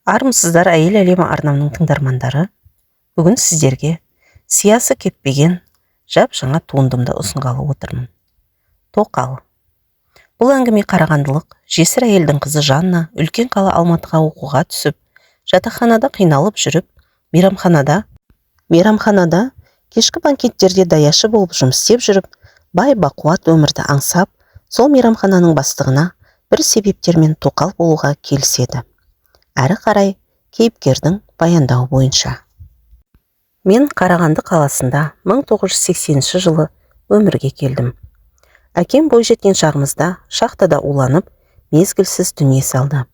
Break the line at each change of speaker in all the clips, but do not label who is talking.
Армысыздар әйел әлемі арнамның тыңдармандары. Бүгін сіздерге сиясы кеппеген жап-жаңа туындымды ұсынғалы отырмын. Тоқал. Бұл әңгіме қарағандылық жесір әйелдің қызы Жанна үлкен қала Алматыға оқуға түсіп, жатақханада қиналып жүріп, мейрамханада кешкі банкеттерде даяшы болып жұмыс істеп жүріп, бай бақуат өмірді аңсап, сол мейрамхананың бастығына бір себептермен тоқал болуға келіседі. Әрі қарай кейіпкердің баяндауы бойынша. Мен Қарағанды қаласында 1980 жылы өмірге келдім. Әкем бойжеткен шағымызда шахтада уланып, мезгілсіз дүние салды.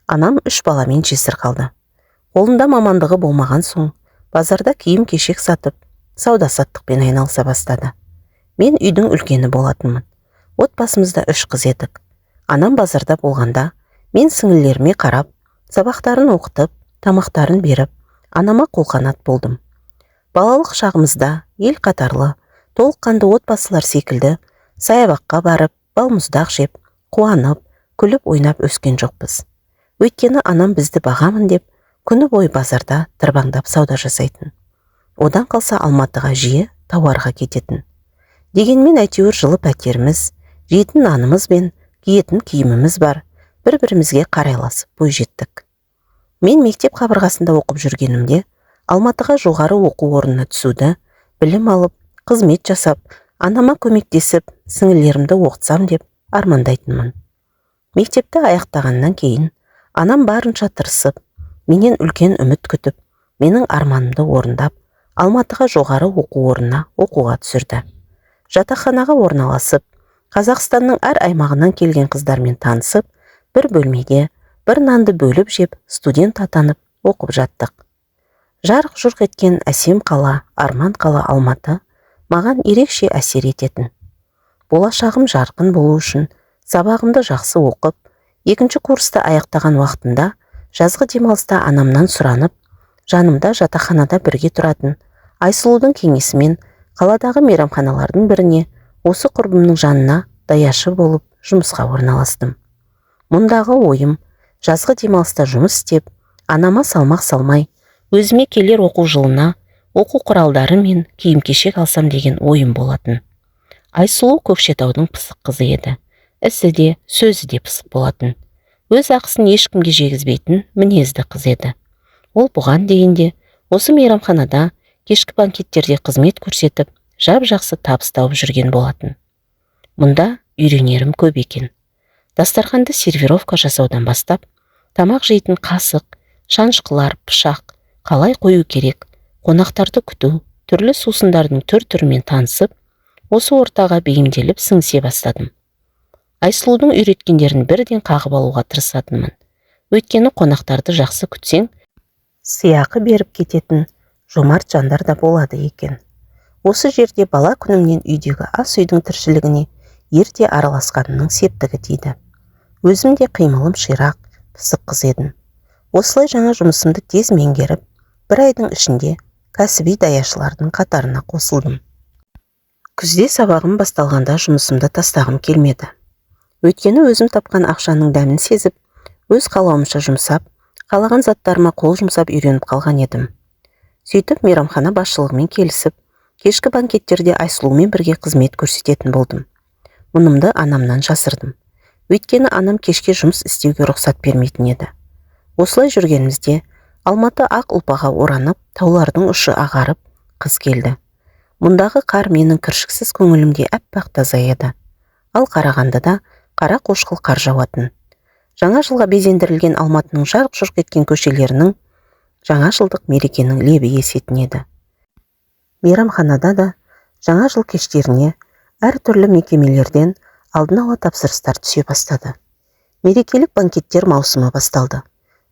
Анам 3 баламен жесір қалды. Қолында мамандығы болмаған соң, базарда киім-кешек сатып, сауда-саттықпен айналыса бастады. Мен үйдің үлкені болатынмын. Отбасымызда 3 қыз едік. Анам базарда болғанда, мен сіңілілеріме қарап, сабақтарын оқытып, тамақтарын беріп, анама қолқанат болдым. Балалық шағымызда ел қатарлы, толыққанды отбасылар секілді, саябаққа барып, балмұздақ жеп, қуанып, күліп ойнап өскен жоқпыз. Өйткені анам бізді бағамын деп, күні бойы базарда тырбаңдап сауда жасайтын. Одан қалса Алматыға жиі тауарға кететін. Дегенмен әйтеуір жылы пәтеріміз, жейтін нанымыз бен киетін киіміміз бар, бір-бірімізге қарайласып бой жеттік. Мен мектеп қабырғасында оқып жүргенімде, Алматыға жоғары оқу орнына түсуді, білім алып, қызмет жасап, анама көмектесіп, сіңілерімді оқытсам деп армандайтынмын. Мектепті аяқтағаннан кейін, анам барынша тырысып, менен үлкен үміт күтіп, менің арманымды орындап, Алматыға жоғары оқу орнына оқуға түсірді. Жатақханаға орналасып, Қазақстанның әр аймағынан келген қыздармен танысып, бір бөлмеде, бір нанды бөліп жеп, студент атанып, оқып жаттық. Жарық жұрқ еткен әсем қала, арман қала Алматы маған ерекше әсер ететін. Болашағым жарқын болу үшін, сабағымды жақсы оқып, 2-ші курсты аяқтаған уақытында, жазғы демалыста анамнан сұранып, жанымда жатақханада бірге тұратын Айсұлудың кеңесімен қаладағы мейрамханалардың біріне, осы құрбымның жанына даяшы болып жұмысқа орналастым. Мұндағы ойым, жазғы демалыста жұмыс істеп, анама салмақ салмай, өзіме келер оқу жылына оқу құралдары мен киім-кешек алсам деген ойым болатын. Айсұлу Көкшетаудың пысық қызы еді. Ісі де, сөзі де пысық болатын. Өз ақысын ешкімге жегізбейтін мінезді қыз еді. Ол бұған дейінде осы мейрамханада кешкі банкеттерде қызмет көрсетіп, жап-жақсы табыс тауып жүрген болатын. Мұнда үйренерім көп екен. Дастарханды сервировка жасаудан бастап, тамақ жейтін қасық, шанышқылар, пышақ, қалай қою керек, қонақтарды күту, түрлі сусындардың түр-түрімен танысып, осы ортаға бейімделіп сіңісе бастадым. Айсұлудың үйреткендерін бірден қағып алуға тырысатынмын. Өйткені қонақтарды жақсы күтсең, сыйақы беріп кететін жомарт жандар да болады екен. Осы жерде бала күнімнен үйдегі ас үйдің тіршілігіне ерте араласқанымның септігі тиді. Өзім де қимылым ширақ, пысық қыз едім. Осылай жаңа жұмысымды тез меңгеріп, 1 айдың ішінде кәсіби даяшылардың қатарына қосылдым. Күзде сабағым басталғанда жұмысымды тастағым келмеді. Өйткені өзім тапқан ақшаның дәмін сезіп, өз қалауымша жұмсап, қалаған заттарыма қол жұмсап үйреніп қалған едім. Сөйтіп мейрамхана басшылығымен келісіп, кешкі банкеттерде Айсұлумен бірге қызмет көрсететін болдым. Мұнымды анамнан жасырдым. Өйткені анам кешке жұмыс істеуге рұқсат бермейтін еді. Осылай жүргенімізде Алматы ақ ұлпаға оранып, таулардың ұшы ағарып, қыс келді. Мұндағы қар менің кіршіксіз көңілімде әппақ таза еді. Ал Қарағандыда қара қошқыл қар жауатын. Жаңа жылға безендірілген Алматының жарқ-жұрқ еткен көшелерінің жаңа жылдық мерекенің лебі есетін еді. Мейрамханада да жаңа жыл кештеріне әртүрлі мекемелерден алдын ала тапсырыстар түсе бастады. Мерекелік банкеттер маусымы басталды.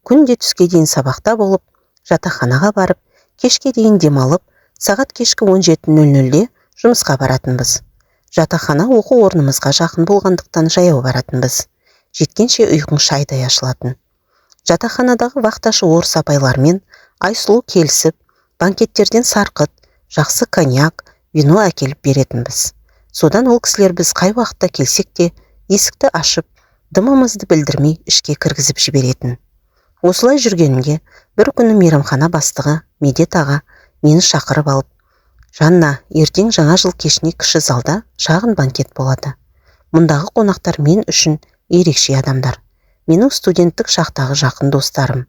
Күнде түске дейін сабақта болып, жатақханаға барып, кешке дейін демалып, сағат кешкі 17:00-де жұмысқа баратынбыз. Жатақхана оқу орнымызға жақын болғандықтан жаяу баратынбыз. Жеткенше ұйқың шайдай ашылатын. Жатақханадағы вахташы орыс апайлармен Айсұлу келісіп, банкеттерден сарқыт, жақсы коньяк, вино әкеліп беретінбіз. Содан ол кісілер біз қай уақытта келсек те, есікті ашып, дымымызды білдірмей ішке кіргізіп жіберетін. Осылай жүргенімде бір күні мейрамхана бастығы Медет аға мені шақырып алып: «Жанна, ертең жаңа жыл кешіне кіші залда шағын банкет болады. Мұндағы қонақтар мен үшін ерекше адамдар. Менің студенттік шақтағы жақын достарым.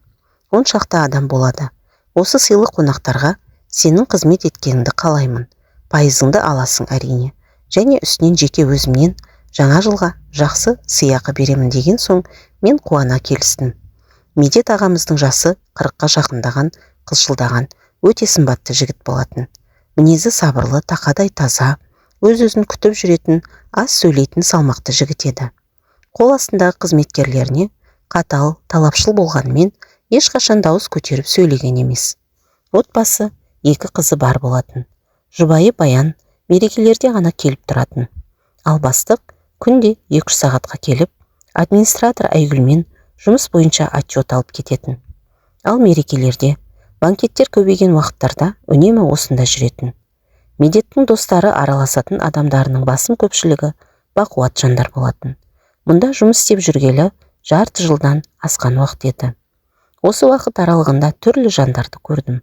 10 шақты адам болады. Осы сыйлы қонақтарға сенің қызмет еткеніңді қалаймын. Пайызыңды аласың әрине. Және үстінен жеке өзімнен жаңа жылға жақсы сыйақы беремін» деген соң мен қуана келістім. Медет ағамыздың жасы 40-қа жақындаған, қылшылдаған, өте сымбатты жігіт болатын. Мінезі сабырлы, тақадай таза, өз-өзін күтіп жүретін, аз сөйлейтін салмақты жігіт еді. Қол астындағы қызметкерлеріне қатал, талапшыл болғанымен ешқашан дауыс көтеріп сөйлеген емес. Отбасы 2 қызы бар болатын. Жұбайы Баян мерекелерде ғана келіп тұратын. Ал бастық күнде 2 сағатқа келіп, администратор Айгүлмен жұмыс бойынша отчет алып кететін. Ал мерекелерде, банкеттер көбейген уақыттарда үнемі осында жүретін. Медеттің достары араласатын адамдарының басым көпшілігі бақуат жандар болатын. Мұнда жұмыс істеп жүргелі жарты жылдан асқан уақыт еді. Осы уақыт аралығында түрлі жандарды көрдім.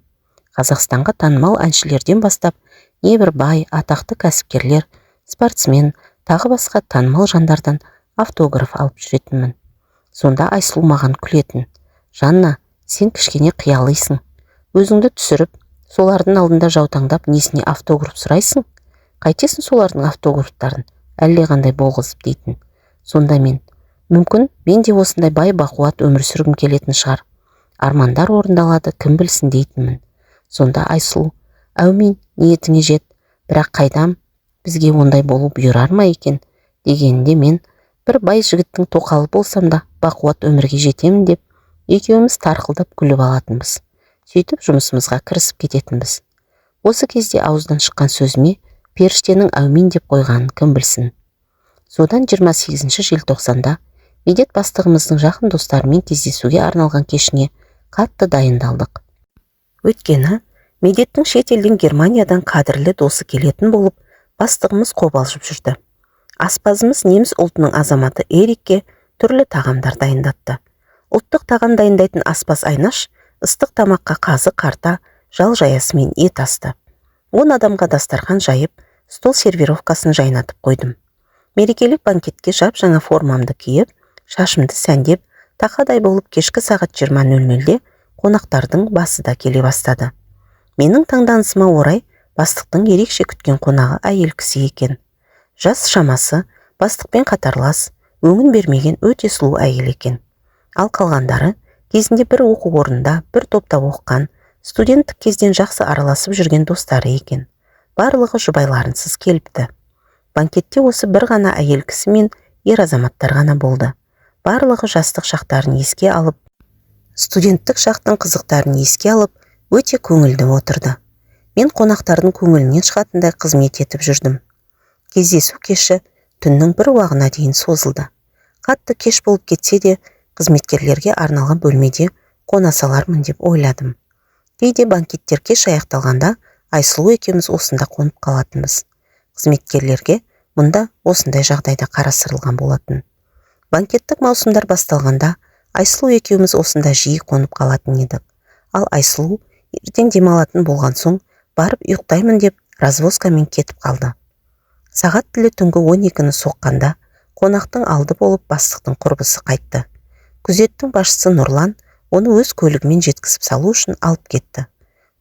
Қазақстанға танымал әншілерден бастап, небір бай, атақты кәсіпкерлер, спортсмен, тағы басқа танымал жандардан автограф алып жүретінмін. Сонда Айсұлу маған күлетін: «Жанна, сен кішкене қиялыйсың. Өзіңді түсіріп, солардың алдында жаутаңдап несіне автограф сұрайсың? Қайтесің солардың автографтарын әлде қандай болғызып» дейтін. Сонда мен: «Мүмкін мен де осындай бай бақуат өмір сүргім келетін шығар. Армандар орындалады, кім білсін» дейтінмін. Сонда Айсұлу: «Әумин, ниетіңе жет, бірақ қайдам, бізге ондай болу бұйырар ма екен?» дегенде мен: «Бір бай жігіттің тоқалы болсам да бақуат өмірге жетемін» деп, екеуміз тарқылдап күліп алатынбыз. Сөйтіп жұмысымызға кірісіп кететінбіз. Осы кезде ауыздан шыққан сөзіме періштенің әумин деп қойғанын кім білсін. Содан 28 желтоқсанда Медет бастығымыздың жақын достарымен кездесуге арналған кешіне қатты дайындалдық. Өйткені Медеттің шет елден Германиядан қадірлі досы келетін болып, бастығымыз қобалжып жүрді. Аспазымыз неміс ұлтының азаматы Эрикке түрлі тағамдар дайындатты. Ұлттық тағам дайындайтын аспаз Айнаш ыстық тамаққа қазы қарта, жал жаясымен ет асты. 10 адамға дастархан жайып, стол сервировкасын жайнатып қойдым. Мерекелік банкетке жап-жаңа формамды киіп, шашымды сәндеп, тақадай болып кешкі сағат 20:00-де қонақтардың басы да келе бастады. Менің таңданысыма орай бастықтың ерекше күткен қонағы әйел кісі екен. Жас шамасы, бастықпен қатарлас, өңін бермеген өте сұлу әйел екен. Ал қалғандары кезінде бір оқу орнында, бір топта оқыған, студенттік кезден жақсы араласып жүрген достары екен. Барлығы жұбайларынсыз келіпті. Банкетте осы бір ғана әйел кісі мен ер азаматтар ғана болды. Барлығы жастық шақтарын еске алып, студенттік шақтың қызықтарын еске алып, өте көңілді отырды. Мен қонақтардың көңілінен шығатындай қызмет етіп жүрдім. Кездесу кеші түннің 1 уағына дейін созылды. Қатты кеш болып кетсе де, қызметкерлерге арналған бөлмеде қона салармын деп ойладым. Кейде банкеттер кеш аяқталғанда Айсұлу екеуміз осында қонып қалатынбыз. Қызметкерлерге мұнда осындай жағдайда қарастырылған болатын. Банкеттік маусымдар басталғанда Айсұлу екеуміз осында жиі қонып қалатын едік. Ал Айсұлу ертең демалатын болған соң барып ұйықтаймын деп развозкамен кетіп қалды. Сағат тілі түнгі 12-ні соққанда қонақтың алды болып бастықтың құрбысы қайтты. Күзеттің басшысы Нұрлан оны өз көлігімен жеткізіп салу үшін алып кетті.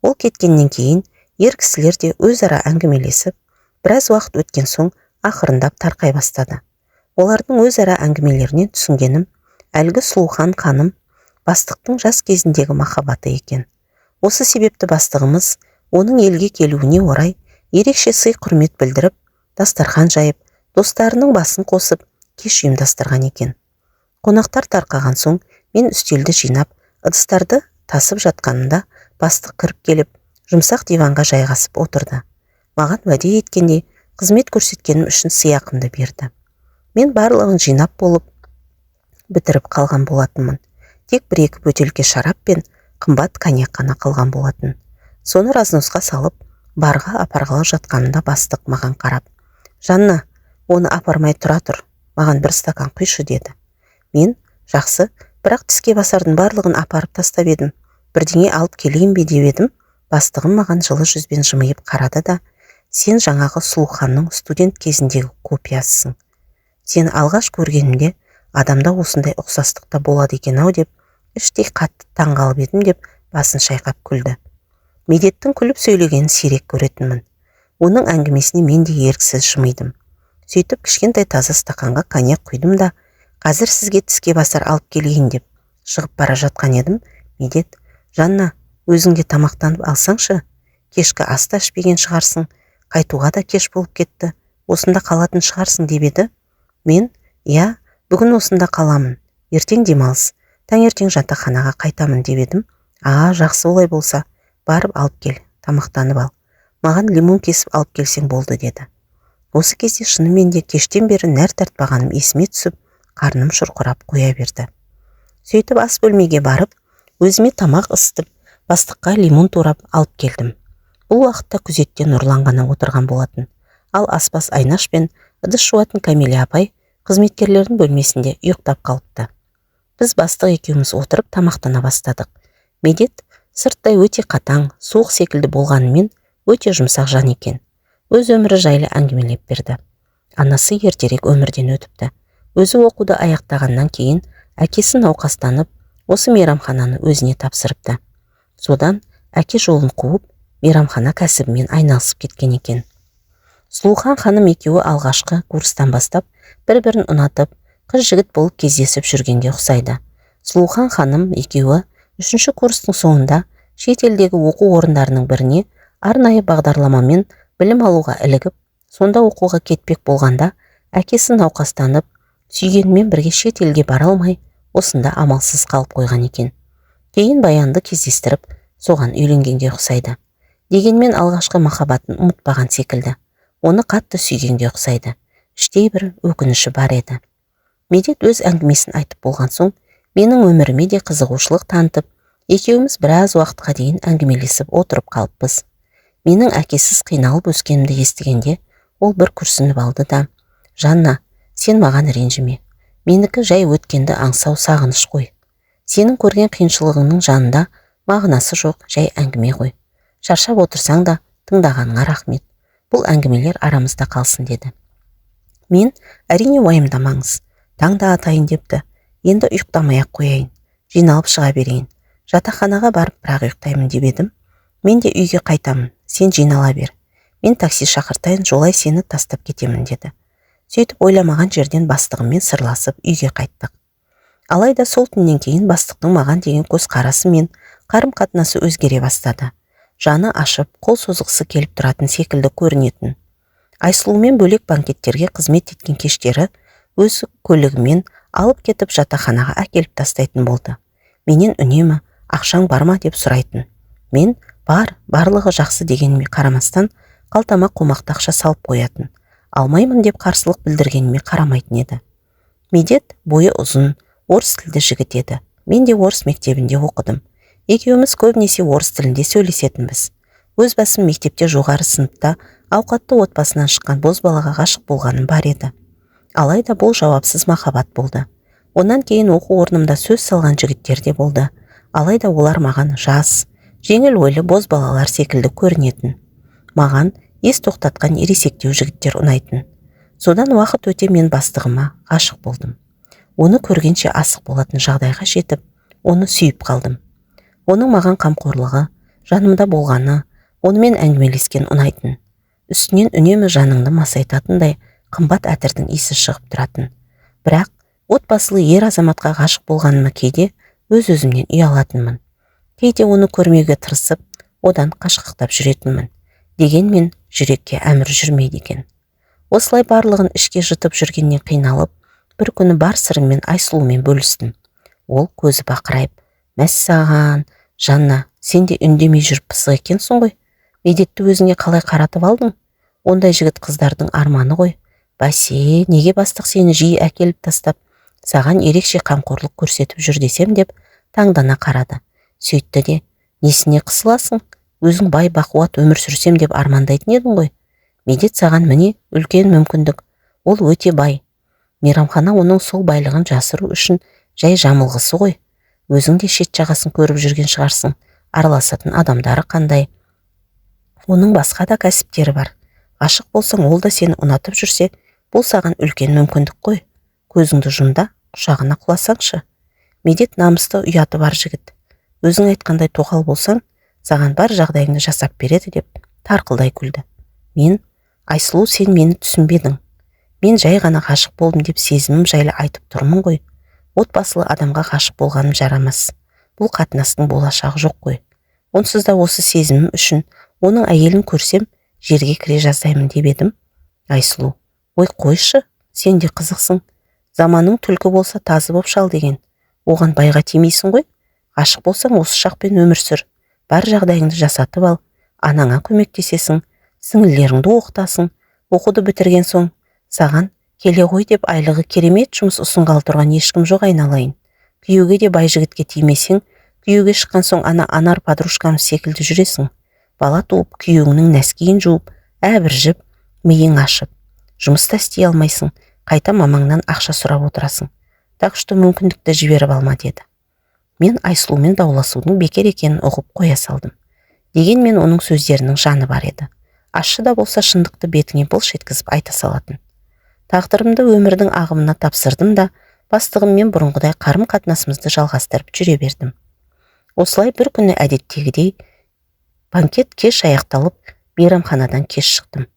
Ол кеткеннен кейін ер кісілер де өзара әңгімелесіп, біраз уақыт өткен соң ақырындап тарқай бастады. Олардың өзара әңгімелерінен түсінгенім, әлгі Сұлухан ханым бастықтың жас кезіндегі махаббаты екен. Осы себепті бастығымыз оның елге келуіне орай ерекше сый құрмет білдіріп, дастархан жайып, достарының басын қосып, кеш ұйымдастырған екен. Қонақтар тарқаған соң мен үстелді жинап, ыдыстарды тасып жатқанында бастық кіріп келіп, жұмсақ диванға жайғасып отырды. Маған уәде еткендей қызмет көрсеткенім үшін сыйақымды берді. Мен барлығын жинап болып бітіріп қалған болатынмын. Тек 1-2 бөтелке шарап пен қымбат коньяк қана қалған болатын. Соны разносқа салып, барға апарғалы жатқанында бастық маған қарап: «Жанна, оны апармай тұра тұр, маған 1 стакан құйшы» деді. Мен: «Жақсы, бірақ тіске басардың барлығын апарып тастап едім. Бірдеңе алып келейін бе деп едім. Бастығым маған жылы жүзбен жымиып қарады да: сен жаңағы Сұлуханның студент кезіндегі копиясысың. Сені алғаш көргенімде адамда осындай ұқсастықта болады екен-ау деп, іштей қатты таңғалып едім деп басын шайқап күлді. Медеттің күліп сөйлегенін сирек көретінмін. Оның әңгімесіне мен де еріксіз жымидым. Сөйтіп кішкентай таза стақанға коньяк құйдым да: қазір сізге тіске басар алып келейін деп шығып бара жатқан едім. Медет: Жанна, өзіңде тамақтанып алсаңшы, кешкі аста ішпеген шығарсың, қайтуға да кеш болып кетті, осында қалатын шығарсың деп еді. Мен: иә, бүгін осында қаламын, ертең демалыс, таңертең жатақханаға қайтамын деп едім. Жақсы, олай болса, барып алып кел, тамақтанып ал, маған лимон кесіп алып келсең болды деді. Осы кезде шынымен де кештен бері нәр тартпағаным есіме түсіп, қарным шұрқырап қоя берді. Сөйтіп ас бөлмеге барып, өзіме тамақ ысытып, бастыққа лимон турап алып келдім. Бұл уақытта күзетте Нұрлан ғана отырған болатын. Ал аспаз Айнаш пен ыдыс жуатын Кәмилә апай қызметкерлердің бөлмесінде ұйықтап қалыпты. Біз бастық екеуміз отырып тамақтана бастадық. Медет сырттай өте қатаң, суық секілді болғанымен өте жұмсақ жан екен. Өз өмірі жайлы әңгімелеп берді. Анасы ертерек өмірден өтіпті. Өзі оқуды аяқтағаннан кейін әкесі науқастанып, осы мейрамхананы өзіне тапсырыпты. Содан әке жолын қуып, мейрамхана кәсібімен айналысып кеткен екен. Сұлухан ханым екеуі алғашқы курстан бастап бір-бірін ұнатып, қыз-жігіт болып кездесіп жүргенге ұқсайды. Сұлухан ханым екеуі 3-ші курстың соңында шет елдегі оқу орындарының біріне арнайы бағдарламамен білім алуға ілігіп, сонда оқуға кетпек болғанда әкесі науқастанып, сүйгенмен бірге шет елге бара алмай, осында амалсыз қалып қойған екен. Кейін Баянды кездестіріп, соған үйленгенге ұқсайды. Дегенмен алғашқы махаббатын ұмытпаған секілді. Оны қатты сүйгенге ұқсайды. Іштей бір өкініші бар еді. Медет өз әңгімесін айтып болған соң, менің өміріме де қызығушылық танытып, екеуміз біраз уақытқа дейін әңгімелесіп отырып қалыппыз. Менің әкесіз қиналып өскенімді естігенде, ол бір күрсініп алды да: Жанна, сен маған ренжіме. Менікі жай өткенді аңсау сағыныш қой. Сенің көрген қиыншылығыңның жанында мағынасы жоқ, жай әңгіме ғой. Шаршап отырсаң да тыңдағаныңа рахмет. Бұл әңгімелер арамызда қалсын деді. Мен: әрине уайымдамаңыз. Таңда атайын депті. Енді ұйықтамай-ақ қояйын. Жиналып шыға берейін. Жатақханаға барып бірақ ұйықтаймын деп едім. Мен де үйге қайтамын. Сен жинала бер. Мен такси шақыртайын, жолай сені тастап кетемін деді. Сөйтіп ойламаған жерден бастығыммен сырласып үйге қайттық. Алайда сол түннен кейін бастықтың маған деген көзқарасы мен қарым-қатынасы өзгере бастады. Жаны ашып, қол созғысы келіп тұратын секілді көрінетін. Айсұлумен бөлек банкеттерге қызмет еткен кештері өз көлігімен алып кетіп жатақханаға әкеліп тастайтын болды. Менен үнемі ақшаң бар ма деп сұрайтын. Мен барлығы жақсы дегеніме қарамастан қалтама қомақты ақша салып қоятын. Алмаймын деп қарсылық білдіргеніме қарамайтын еді. Медет бойы ұзын, орыс тілді жігіт еді. Мен де орыс мектебінде оқыдым. Екеуміз көбінесе орыс тілінде сөйлесетінбіз. Өз басым мектепте жоғары сыныпта ауқатты отбасынан шыққан бозбалаға ғашық болғаным бар еді. Алайда бұл жауапсыз махаббат болды. Онан кейін оқу орнымда сөз салған жігіттер де болды. Алайда олар маған жас, жеңіл ойлы бозбалалар секілді көрінетін. Маған ес тоқтатқан ересектеу жігіттер ұнайтын. Содан уақыт өте мен бастығыма ғашық болдым. Оны көргенше асық болатын жағдайға жетіп, оны сүйіп қалдым. Оның маған қамқорлығы, жанымда болғаны, онымен әңгімелескен ұнайтын. Үстінен үнемі жаныңды масайтатындай қымбат әтірдің иісі шығып тұратын. Бірақ отбасылы ер азаматқа ғашық болғаныма кейде өз-өзімнен ұялатынмын. Кейде оны көрмеуге тырысып, одан қашқақтап жүретінмін. Дегенмен жүрекке әмір жүрмейді екен. Осылай барлығын ішке жұтып жүргеннен қиналып, бір күні бар сырыммен Айсұлумен бөлістім. Ол көзі бақырайып: мәссаған, Жанна, сен де үндемей жүріп пысық екенсің ғой. Медетті өзіңе қалай қаратып алдың? Ондай жігіт қыздардың арманы ғой. Бәсе, неге бастық сені жиі әкеліп тастап, саған ерекше қамқорлық көрсетіп жүр десем деп таңдана қарады. Сөйтті де: несіне қысыласың? Өзің бай бақуат өмір сүрсем деп армандайтын едің ғой. Медет саған міне үлкен мүмкіндік. Ол өте бай. Мейрамхана оның сол байлығын жасыру үшін Жай жамылғысы ғой. Өзің де шет жағасын көріп жүрген шығарсың. Араласатын адамдары қандай. Оның басқа да кәсіптері бар. Ғашық болсаң, ол да сені ұнатып жүрсе, бұл саған үлкен мүмкіндік қой. Көзіңді жұмда, құшағына құласаңшы. Медет намысты ұяты бар жігіт. Өзің айтқандай тоқал болсаң, саған бар жағдайыңды жасап береді деп тарқылдай күлді. Мен, Айсұлу, сен мені түсінбедің. Мен жай ғана ғашық болдым деп сезімім жайлы айтып тұрмын ғой. Отбасылы адамға ғашық болғаным жарамас. Бұл қатынастың болашағы жоқ қой. Онсыз да осы сезімім үшін оның әйелін көрсем, жерге кіре жаздаймын деп едім. Айсұлу, ой қойшы, сен де қызықсың. Заманың түлкі болса тазы боп шал деген. Оған байға тимейсің ғой. Ғашық болсаң осы шақпен өмір сүр. Бар жағдайыңды жасатып ал. Анаңа көмектесесің, сіңілеріңді оқытасың. Оқуды бітірген соң, саған келе ғой деп айлығы керемет жұмыс ұсынғалы тұрған ешкім жоқ айналайын. Күйеуге де бай жігітке тимесең, күйеуге шыққан соң анар подружкам секілді жүресің. Бала туып, күйеуіңнің нәскиін жуып, әбіржіп, миың ашып. Жұмыста істей алмайсың, қайта мамаңнан ақша сұрап отырасың. Так что мүмкіндікті жіберіп алма деді. Мен Айсұлумен дауласудың бекер екенін ұғып қоя салдым. Дегенмен оның сөздерінің жаны бар еді. Ащы да болса шындықты бетіңе былш еткізіп айта салатын. Тағдырымды өмірдің ағымына тапсырдым да, бастығыммен бұрынғыдай қарым-қатынасымызды жалғастырып жүре бердім. Осылай бір күні әдеттегідей банкет кеш аяқталып, мейрамханадан кеш шықтым.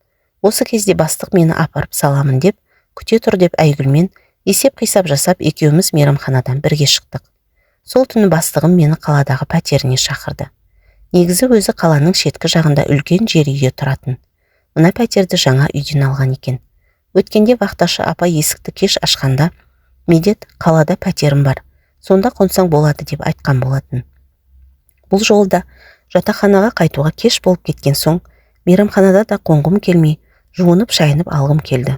Осы кезде бастық мені апарып саламын деп, күте тұр деп Айгүлмен есеп-қисап жасап, екеуміз мейрамханадан бірге шықтық. Сол түні бастығым мені қаладағы пәтеріне шақырды. Негізі өзі қаланың шеткі жағында үлкен жер үйге тұратын. Мына пәтерді жаңа үйден алған екен. Өткенде вахташы апа есікті кеш ашқанда, Медет, қалада пәтерім бар, сонда қонсаң болады деп айтқан болатын. Бұл жолда жатақханаға қайтуға кеш болып кеткен соң, мейрамханада да қонғым келмей, жуынып шайынып алғым келді.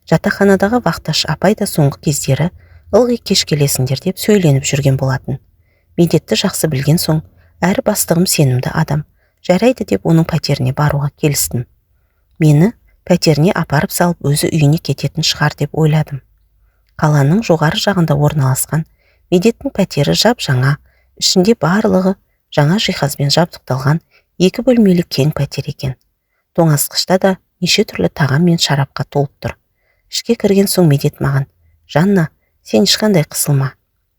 Жатақханадағы вахташы апай да соңғы кездері ылғи кеш келесіңдер деп сөйленіп жүрген болатын. Медетті жақсы білген соң, әрі бастығым сенімді адам, жарайды деп оның пәтеріне баруға келістім. Мені пәтеріне апарып салып өзі үйіне кететін шығар деп ойладым. Қаланың жоғары жағында орналасқан Медеттің пәтері жап-жаңа, ішінде барлығы жаңа жиһазбен жабдықталған 2 бөлмелі кең пәтер екен. Тоңазытқышта да неше түрлі тағам мен шарапқа толып тұр. Ішке кірген соң Медет маған: "Жанна, сен ешқандай қысылма.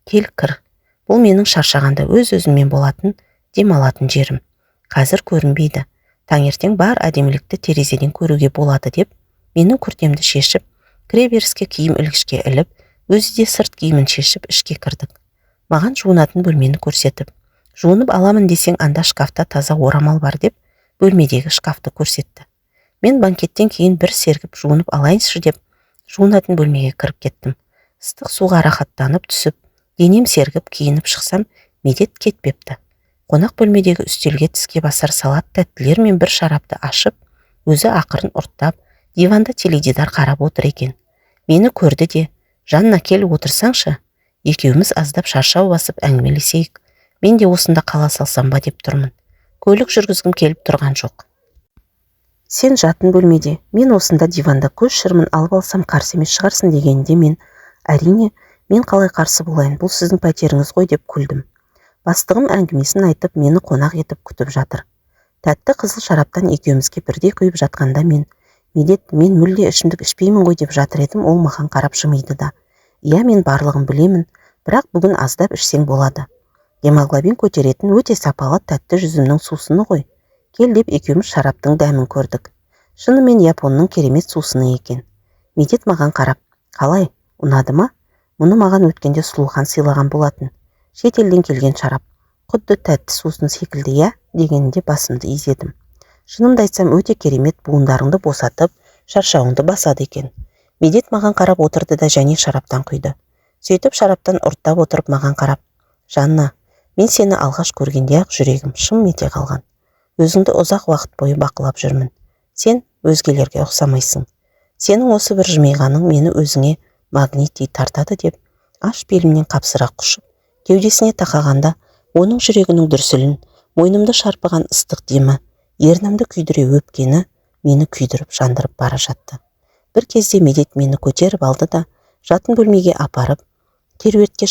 Кел кір. Бұл менің шаршағанда өз-өзіммен болатын, демалатын жерім. Қазір көрінбейді. Таңертең бар әдемілікті терезеден көруге болады" деп, менің күртемді шешіп, кіреберіске киім ілгішке іліп, өзі де сырт киімін шешіп ішке кірдік. Маған жуынатын бөлмені көрсетіп, жуынып аламын десең, анда шкафта таза орамал бар деп, бөлмедегі шкафты көрсетті. Мен банкеттен кейін бір сергіп жуынып алайыншы деп, жуынатын бөлмеге кіріп кеттім. Ыстық суға рахаттанып түсіп, денем сергіп киініп шықсам, Медет кетпепті. Қонақ бөлмедегі үстелге тіске басар салат тәттілер мен бір шарапты ашып, өзі ақырын ұрттап, диванда теледидар қарап отыр екен. Мені көрді де: "Жанна, кел отырсаңшы. Екеуміз аздап шаршау басып әңгімелесейік. Мен де осында қала салсам ба деп тұрмын. Көлік жүргізгім келіп тұрған жоқ. Сен жатын бөлмеде, мен осында диванда көз шырмын алып алсам қарсы емес шығарсың" дегенде мен: "Әрине, мен қалай қарсы болайын, бұл сіздің пәтеріңіз ғой" деп күлдім. Бастығым әңгімесін айтып, мені қонақ етіп күтіп жатыр. Тәтті қызыл шараптан екеумізге бірдей құйып жатқанда мен: "Медет, мен мүлде ішімдік ішпеймін ғой" деп жатыр едім. Ол маған қарап жымиды да: "Иә, мен барлығын білемін, бірақ бүгін аздап ішсең болады. Гемоглобин көтеретін өте сапалы тәтті жүзімнің сусыны ғой. Кел" деп екеуміз шараптың дәмін көрдік. Шынымен японның керемет сусыны екен. Медет маған қарап: "Қалай, ұнады ма? Мұны маған өткенде Сұлухан сыйлаған болатын. Шетелден келген шарап. Құдды тәтті сусын секілді, иә?" дегенінде басымды изедім. Шынымды айтсам, өте керемет, буындарыңды босатып, шаршауыңды басады екен. Медет маған қарап отырды да және шараптан құйды. Сөйтіп шараптан ұрттап отырып маған қарап: "Жанна, мен сені алғаш көргенде-ақ жүрегім шым ете қалған. Өзіңді ұзақ уақыт бойы бақылап жүрмін. Сен өзгелерге ұқсамайсың. Сенің осы бір жымиғаның мені өзіңе магниттей тартады" деп, аш белімнен қапсыра құшып, кеудесіне тақағанда, оның жүрегінің дүрсілін, мойнымды шарпыған ыстық демі, ернімді күйдіре өпкені мені күйдіріп жандырып бара жатты. Бір кезде Медет мені көтеріп алды да, жатын бөлмеге апарып, керуетке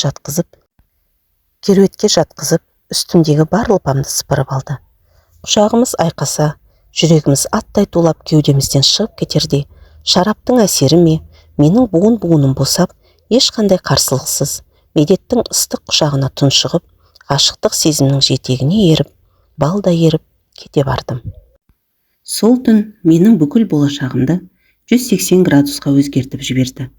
жатқызып, үстімдегі бар лыпамды сыпырып алды. Құшағымыз айқаса, жүрегіміз аттай тулап кеудемізден шығып кетердей, шараптың әсері ме, менің буын-буыным босап, ешқандай қарсылықсыз, Медеттің ыстық құшағына тұншығып, ғашықтық сезімнің жетегіне еріп, балдай еріп кете бардым. Сол түн менің бүкіл болашағымды 180 градусқа өзгертіп жіберді.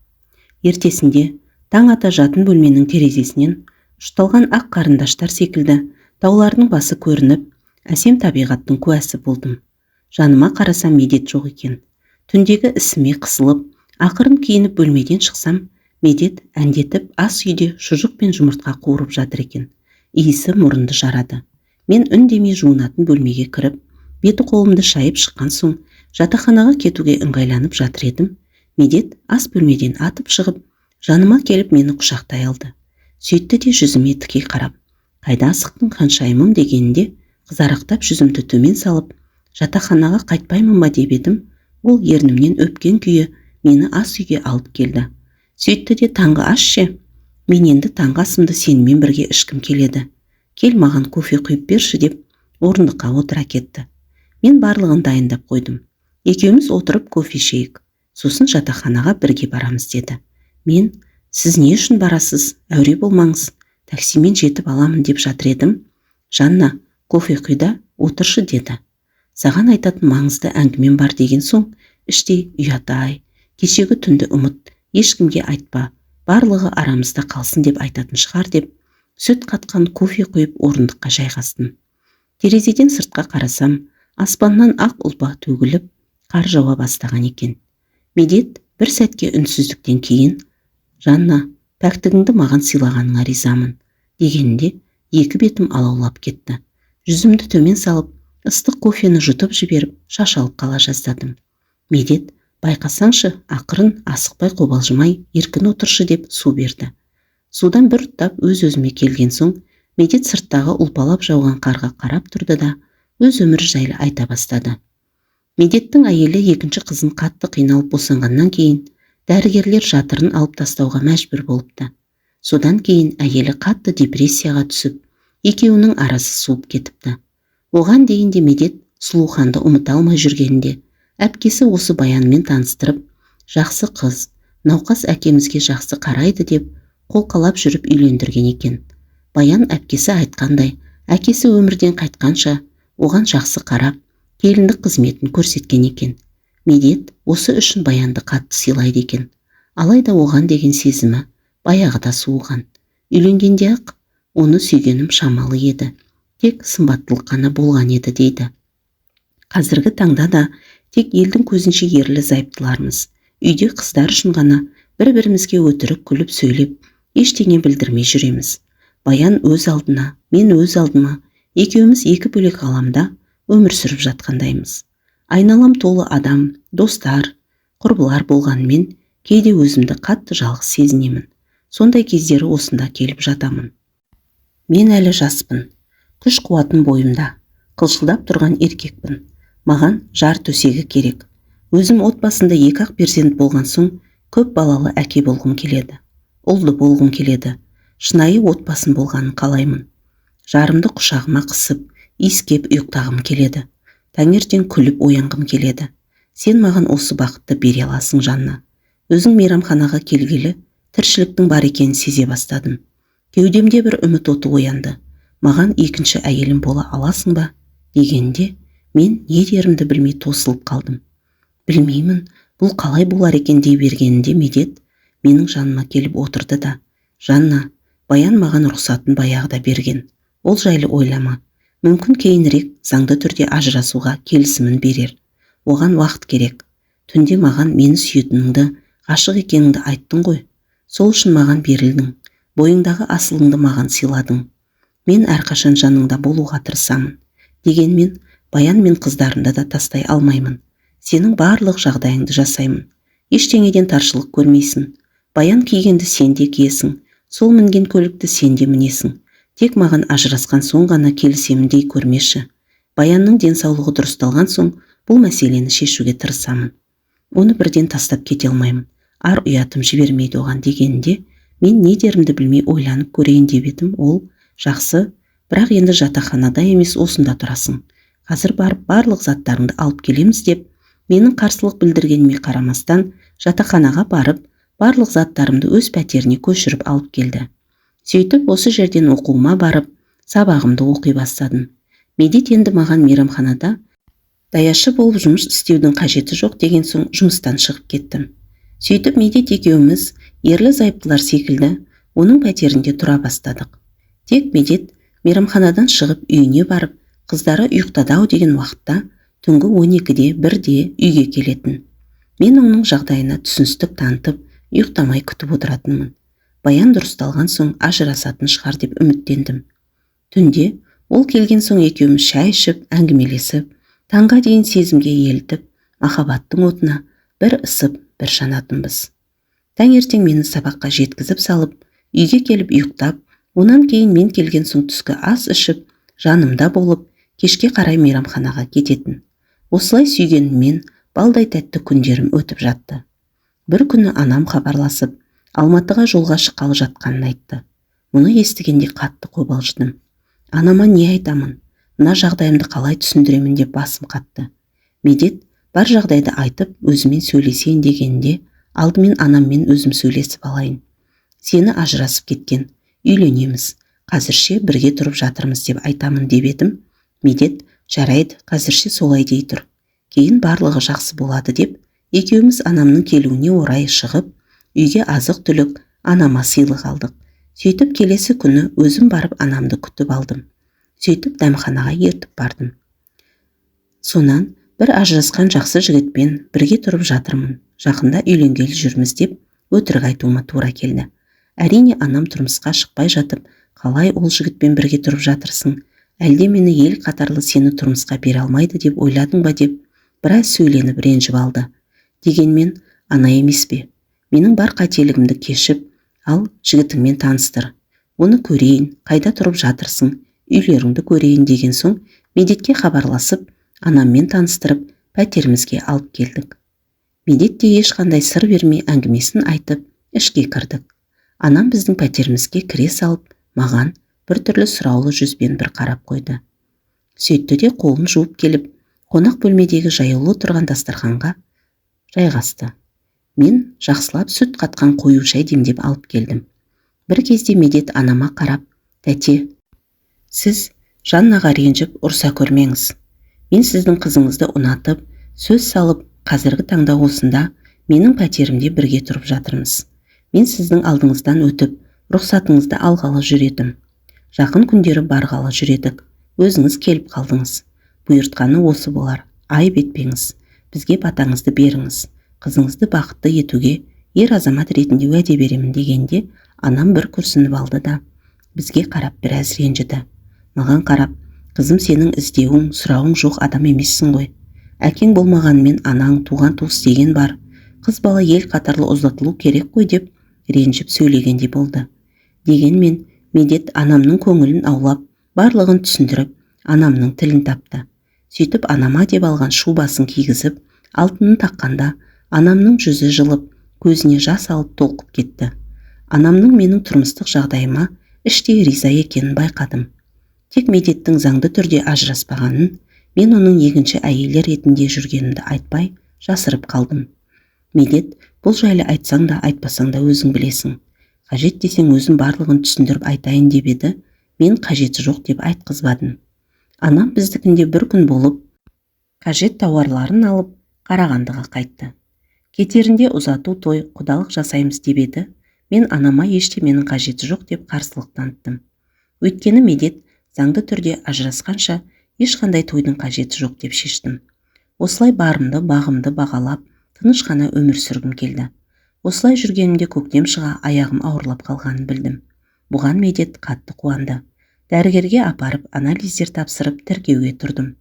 Ертесінде таң ата жатын бөлменің терезесінен ұшталған ақ қарындаштар секілді таулардың басы көрініп, әсем табиғаттың куәсі болдым. Жаныма қарасам Медет жоқ екен. Түндегі ісіме қысылып, ақырын киініп бөлмеден шықсам, Медет әндетіп ас үйде шұжық пен жұмыртқа қуырып жатыр екен. Иісі мұрынды жарады. Мен үндемей жуынатын бөлмеге кіріп, беті қолымды шайып шыққан соң, жатақханаға кетуге ыңғайланып жатыр едім. Медет ас бөлмеден атып шығып, жаныма келіп мені құшақтай алды. Сөйтті де жүзіме тіке қарап, қайда асықтың ханшайымым дегенінде, қызарақтап жүзімді төмен салып, жатақханаға қайтпаймын ба деп едім. Ол ернімнен өпкен күйі мені ас үйге алып келді. Сөйтті де таңғы ас ше. Мен енді таңғы асымды сенімен бірге ішкім келеді. Кел маған кофе құйып берші деп орындыққа отыра кетті. Мен барлығын дайындап қойдым. Екеуміз отырып кофе ішейік. Сосын жатақханаға бірге барамыз деді. Мен, сіз не үшін барасыз? Әуре болмаңыз. Таксимен жетіп аламын деп жатыр едім. Жанна, кофе құйда, отыршы деді. Саған айтатын маңызды әңгімем бар деген соң, іштей ұят-ай, кешегі түнді ұмыт, ешкімге айтпа, барлығы арамызда қалсын деп айтатын шығар деп, сүт қатқан кофе құйып орындыққа жайғастым. Терезеден сыртқа қарасам, аспаннан ақ ұлпа төгіліп, қар жауа бастаған екен. Медет бір сәтке үнсіздіктен кейін, Жанна, пәктігіңді маған сыйлағаныңа ризамын дегенде, екі бетім алаулап кетті. Жүзімді төмен салып, ыстық кофені жұтып жіберіп, шашалып қала жаздадым. Медет, байқасаңшы, ақырын асықпай қобалжымай еркін отыршы деп су берді. Судан бір ұттап өз-өзіме келген соң, Медет сырттағы ұлпалап жауған қарға қарап тұрды да, өз өмірі жайлы айта бастады. Медеттің әйелі екінші қызын қатты қиналып босанғаннан кейін, дәрігерлер жатырын алып тастауға мәжбүр болыпты. Содан кейін әйелі қатты депрессияға түсіп, екеуінің арасы суып кетіпті. Оған дейін де Медет Сұлуханды ұмыта алмай жүргенінде, әпкесі осы Баянмен таныстырып, жақсы қыз, науқас әкемізге жақсы қарайды деп, қолқалап жүріп үйлендірген екен. Баян әпкесі айтқандай, әкесі өмірден қайтқанша, оған жақсы қарап, келіндік қызметін көрсеткен екен. Медет осы үшін Баянды қатты сыйлайды екен. Алайда оған деген сезімі баяғыда суыған. Үйленгенде-ақ оны сүйгенім шамалы еді. Тек сымбаттылық қана болған еді дейді. Қазіргі таңда да тек елдің көзінше ерлі зайыптылармыз. Үйде қыздар үшін ғана бір-бірімізге өтірік күліп сөйлеп, ештеңе білдірмей жүреміз. Баян өз алдына, мен өз алдыма, екеуміз екі бөлек ғаламда өмір сүріп жатқандаймыз. Айналам толы адам, достар, құрбылар болғанмен, кейде өзімді қатты жалғыз сезінемін. Сондай кездері осында келіп жатамын. Мен әлі жаспын. Күш қуатым бойымда. Қылшылдап тұрған еркекпін. Маған жар төсегі керек. Өзім отбасында екі-ақ перзент болған соң, көп балалы әке болғым келеді. Ұлды болғым келеді. Шынайы отбасын болғанын қалаймын. Жарымды құшағыма қысып, иіскеп ұйықтағым келеді. Таңертең күліп оянғым келеді. Сен маған осы бақытты бере аласың, Жанна. Өзің мейрамханаға келгелі, тіршіліктің бар екенін сезе бастадым. Кеудемде бір үміт оты оянды. Маған екінші әйелім бола аласың ба? Дегенде, мен не дерімді білмей тосылып қалдым. Білмеймін, бұл қалай болар екен дей бергенінде Медет менің жаныма келіп отырды да, Жанна, Баян маған рұқсатын баяғыда берген. Ол жайлы ойлама. Мүмкін кейінірек заңды түрде ажырасуға келісімін берер. Оған уақыт керек. Түнде маған мені сүйетініңді, ғашық екеніңді айттың ғой. Сол үшін маған берілдің. Бойыңдағы асылыңды маған сыйладың. Мен әрқашан жаныңда болуға тырысамын. Дегенмен, Баян мен қыздарында да тастай алмаймын. Сенің барлық жағдайыңды жасаймын. Ештеңеден таршылық көрмейсің. Баян кигенді сен де киесің. Сол мінген көлікті сен де мінесің. Тек маған ажырасқан соң ғана келісемін дей көрмеші. Баянның денсаулығы дұрысталған соң бұл мәселені шешуге тырысамын. Оны бірден тастап кете алмаймын. Ар ұятым жібермейді оған дегенде, Мен не дерімді білмей ойланып көрейін деп едім. Ол: жақсы, бірақ енді жатақханада емес, осында тұрасың. Қазір барып барлық заттарыңды алып келеміз деп, менің қарсылық білдіргеніме қарамастан, жатақханаға барып, барлық заттарымды өз пәтеріне көшіріп алып келді. Сөйтіп, осы жерден оқуыма барып, сабағымды оқи бастадым. Медет енді маған мейрамханада даяшы болып жұмыс істеудің қажеті жоқ деген соң жұмыстан шығып кеттім. Сөйтіп, Медет екеуміз ерлі-зайыптылар секілді оның пәтерінде тұра бастадық. Тек Медет мейрамханадан шығып үйіне барып, қыздары ұйықтады-ау деген уақытта түнгі 12-де 1-де үйге келетін. Мен оның жағдайына түсіністік танытып, ұйықтамай күтіп отыратынмын. Баян дұрысталған соң ажырасатын шығар деп үміттендім. Түнде ол келген соң екеуміз шай ішіп, әңгімелесіп, таңға дейін сезімге елітіп, махаббаттың отына бір ысып, бір жанатынбыз. Таңертең мені сабаққа жеткізіп салып, үйге келіп ұйықтап, онан кейін мен келген соң түскі ас ішіп, жанымда болып, кешке қарай мейрамханаға кететін. Осылай сүйгеніммен балдай тәтті күндерім өтіп жатты. Бір күні анам хабарласып, Алматыға жолға шыққалы жатқанын айтты. Мұны естігенде қатты қобалжыдым. Анама не айтамын, мына жағдайымды қалай түсіндіремін деп басым қатты. Медет бар жағдайды айтып, өзімен сөйлесейін дегенде, алдымен анаммен өзім сөйлесіп алайын. Сені ажырасып кеткен, үйленеміз, қазірше бірге тұрып жатырмыз деп айтамын деп едім. Медет: жарайды, қазірше солай дей тұр. Кейін барлығы жақсы болады деп, екеуміз анамның келуіне орай шығып, үйге азық-түлік, анама сыйлық алдық. Сөйтіп келесі күні өзім барып анамды күтіп алдым. Сөйтіп дәмханаға ертіп бардым. Сонан бір ажырасқан жақсы жігітпен бірге тұрып жатырмын, жақында үйленгелі жүрміз деп өтірік айтуыма тура келді. Әрине, анам тұрмысқа шықпай жатып, қалай ол жігітпен бірге тұрып жатырсың, әлде мені ел қатарлы сені тұрмысқа бере алмайды деп ойладың ба деп біраз сөйленіп ренжіп алды. Дегенмен, ана емес пе? Менің бар қателігімді кешіп, ал жігітіңмен таныстыр. Оны көрейін, қайда тұрып жатырсың, үйлеріңді көрейін деген соң Медетке хабарласып, анаммен таныстырып, пәтерімізге алып келдік. Медет те ешқандай сыр бермей әңгімесін айтып, ішке кірдік. Анам біздің пәтерімізге кіре салып, маған біртүрлі сұраулы жүзбен бір қарап қойды. Сөйтті де қолын жуып келіп, қонақ бөлмедегі жаюлы тұрған дастарханға жайғасты. Мен жақсылап сүт қатқан қою шай демдеп алып келдім. Бір кезде Медет анама қарап: тәте, сіз Жаннаға ренжіп ұрса көрмеңіз. Мен сіздің қызыңызды ұнатып, сөз салып, қазіргі таңда осында менің пәтерімде бірге тұрып жатырмыз. Мен сіздің алдыңыздан өтіп, рұқсатыңызды алғалы жүретім. Жақын күндері барғалы жүредік. Өзіңіз келіп қалдыңыз. Бұйыртқаны осы болар. Айып етпеңіз. Бізге батаңызды беріңіз. Қызыңызды бақытты етуге ер азамат ретінде уәде беремін дегенде, анам бір күрсініп алды да бізге қарап біраз ренжіді. Маған қарап: қызым, сенің іздеуің, сұрауың жоқ адам емессің ғой. Әкең болмағанмен анаң, туған туыс деген бар. Қыз бала ел қатарлы ұзатылу керек қой деп ренжіп сөйлегендей болды. Дегенмен Медет анамның көңілін аулап, барлығын түсіндіріп, анамның тілін тапты. Сөйтіп анама деп алған шубасын кигізіп, алтынын таққанда, анамның жүзі жылып, көзіне жас алып толқып кетті. Анамның менің тұрмыстық жағдайыма іштей риза екенін байқадым. Тек Медеттің заңды түрде ажыраспағанын, мен оның екінші әйелі ретінде жүргенімді айтпай, жасырып қалдым. Медет: бұл жайлы айтсаң да айтпасаң да өзің білесің. Қажет десең өзім барлығын түсіндіріп айтайын деп еді, мен қажеті жоқ деп айтқызбадым. Анам біздікінде бір күн болып, қажет тауарларын алып, Қарағандыға қайтты. Кетерінде ұзату той, құдалық жасаймыз деп еді, мен анама ештеменің қажеті жоқ деп қарсылық таныттым. Өйткені Медет заңды түрде ажырасқанша ешқандай тойдың қажеті жоқ деп шештім. Осылай барымды, бағымды бағалап, тыныш қана өмір сүргім келді. Осылай жүргенімде көктем шыға аяғым ауырлап қалғанын білдім. Бұған Медет қатты қуанды. Дәрігерге апарып, анализдер тапсырып, тіркеуге тұрдым.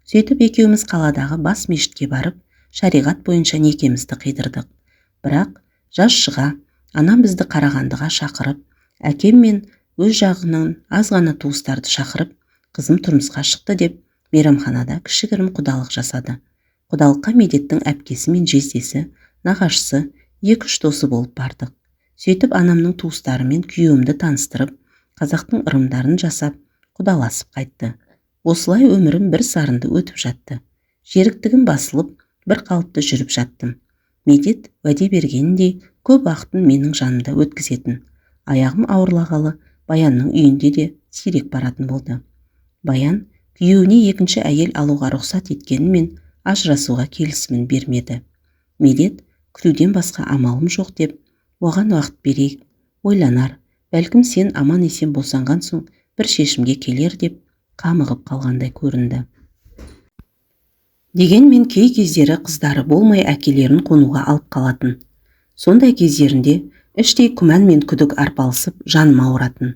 Сөйтіп екеуміз қаладағы бас мешітке барып, шариғат бойынша некемізді қидырдық. Бірақ жаз шыға анам бізді Қарағандыға шақырып, әкем мен өз жағынан аз ғана туыстарды шақырып, қызым тұрмысқа шықты деп, мейрамханада кішігірім құдалық жасады. Құдалыққа Медеттің әпкесі мен жездесі, нағашысы, 2-3 досы болып бардық. Сөйтіп анамның туыстарымен күйеуімді таныстырып, қазақтың ырымдарын жасап, құдаласып қайтты. Осылай өмірім бір сарынды өтіп жатты. Жеріктігім басылып, бір қалыпты жүріп жаттым. Медет уәде бергеніндей көп уақытын менің жанымда өткізетін. Аяғым ауырлағалы Баянның үйінде де сирек баратын болды. Баян күйеуіне екінші әйел алуға рұқсат еткенімен ажырасуға келісімін бермеді. Медет күтуден басқа амалым жоқ деп, оған уақыт берейік, ойланар, бәлкім сен аман есен босанған соң бір шешімге келер деп қамығып қалғандай көрінді. Дегенмен кей кездері қыздары болмай әкелерін қонуға алып қалатын. Сондай кездерінде іштей күмән мен күдік арпалысып жаным ауыратын.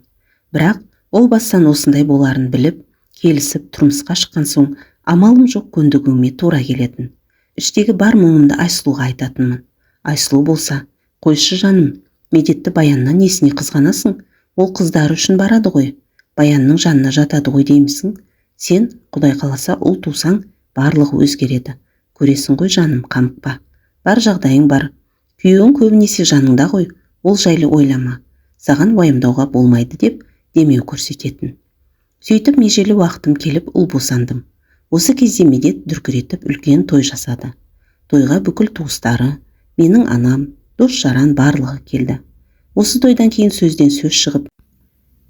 Бірақ ол бастан осындай боларын біліп, келісіп тұрмысқа шыққан соң амалым жоқ көндігуіме тура келетін. Іштегі бар мұңымды Айсұлуға айтатынмын. Айсұлу болса, қойшы жаным, Медетті Баяннан несіне қызғанасың? Ол қыздары үшін барады ғой, Баянның жанына жатады ғой деймісің? Сен, Құдай қаласа, ұл тусаң, барлығы өзгереді. Көресің ғой жаным, қамықпа. Бар жағдайың бар. Күйеуің көбінесе жаныңда ғой, ол жайлы ойлама. Саған уайымдауға болмайды деп демеу көрсететін. Сөйтіп межелі уақытым келіп ұл босандым. Осы кезде Медет дүркіретіп үлкен той жасады. Тойға бүкіл туыстары, менің анам, дос-жаран барлығы келді. Осы тойдан кейін сөзден сөз шығып,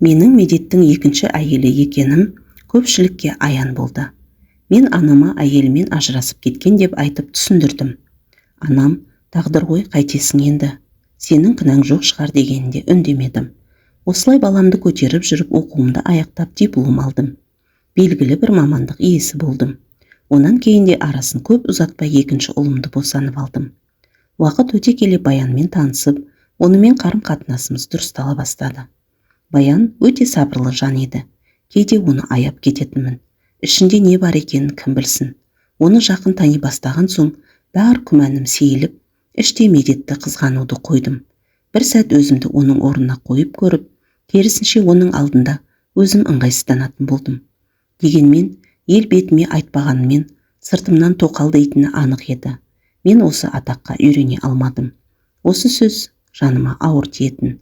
менің Медеттің екінші әйелі екенім көпшілікке аян болды. Мен анама әйелімен ажырасып кеткен деп айтып түсіндірдім. Анам, тағдыр ғой, қайтесің енді, сенің кінәң жоқ шығар дегенде үндемедім. Осылай баламды көтеріп жүріп оқуымды аяқтап диплом алдым. Белгілі бір мамандық иесі болдым. Онан кейінде арасын көп ұзатпай екінші ұлымды босанып алдым. Уақыт өте келе Баянмен танысып, онымен қарым-қатынасымыз дұрыстала бастады. Баян өте сабырлы жан еді. Кейде оны аяп кететінмін. Ішінде не бар екенін кім білсін. Оны жақын тани бастаған соң, бар күмәнім сейіліп, іштей Медетті қызғануды қойдым. Бір сәт өзімді оның орнына қойып көріп, керісінше оның алдында өзім ыңғайсызданатын болдым. Дегенмен, ел бетіме айтпағанымен, сыртымнан тоқал дейтіні анық еді. Мен осы атаққа үйрене алмадым. Осы сөз жаныма ауыр тиетін.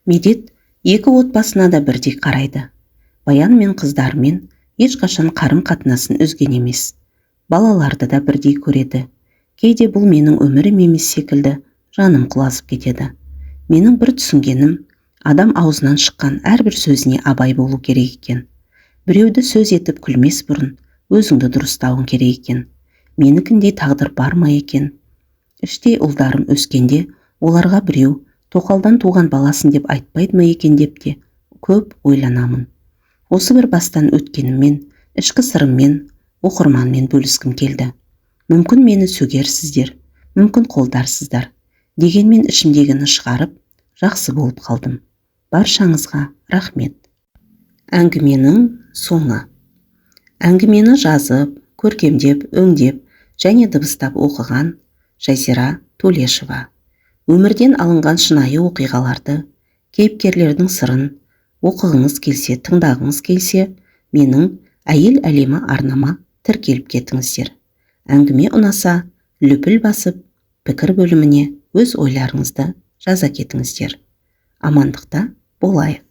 Медет екі отбасына да бірдей қарайды. Баян мен қыздарымен ешқашан қарым-қатынасын үзген емес. Балаларды да бірдей көреді. Кейде бұл менің өмірім емес секілді жаным құлазып кетеді. Менің бір түсінгенім, адам аузынан шыққан әрбір сөзіне абай болу керек екен. Біреуді сөз етіп күлмес бұрын өзіңді дұрыстауың керек екен. Менікіндей тағдыр бар ма екен? Іштей ұлдарым өскенде, оларға біреу тоқалдан туған баласын деп айтпайды ма екен деп те көп ойланамын. Осы бір бастан өткеніммен, ішкі сырыммен, оқырманмен бөліскім келді. Мүмкін мені сөгерсіздер, мүмкін қолдарсыздар. Дегенмен ішімдегіні шығарып, жақсы болып қалдым. Баршаңызға рахмет. Әңгіменің соңы. Әңгімені жазып, көркемдеп, өңдеп және дыбыстап оқыған Жазира Төлешова. Өмірден алынған шынайы оқиғаларды, кейіпкерлердің сырын оқығыңыз келсе, тыңдағыңыз келсе, менің Әйел әлемі арнама тіркеліп кетіңіздер. Әңгіме ұнаса, лүпіл басып, пікір бөліміне өз ойларыңызды жаза кетіңіздер. Амандықта болайық.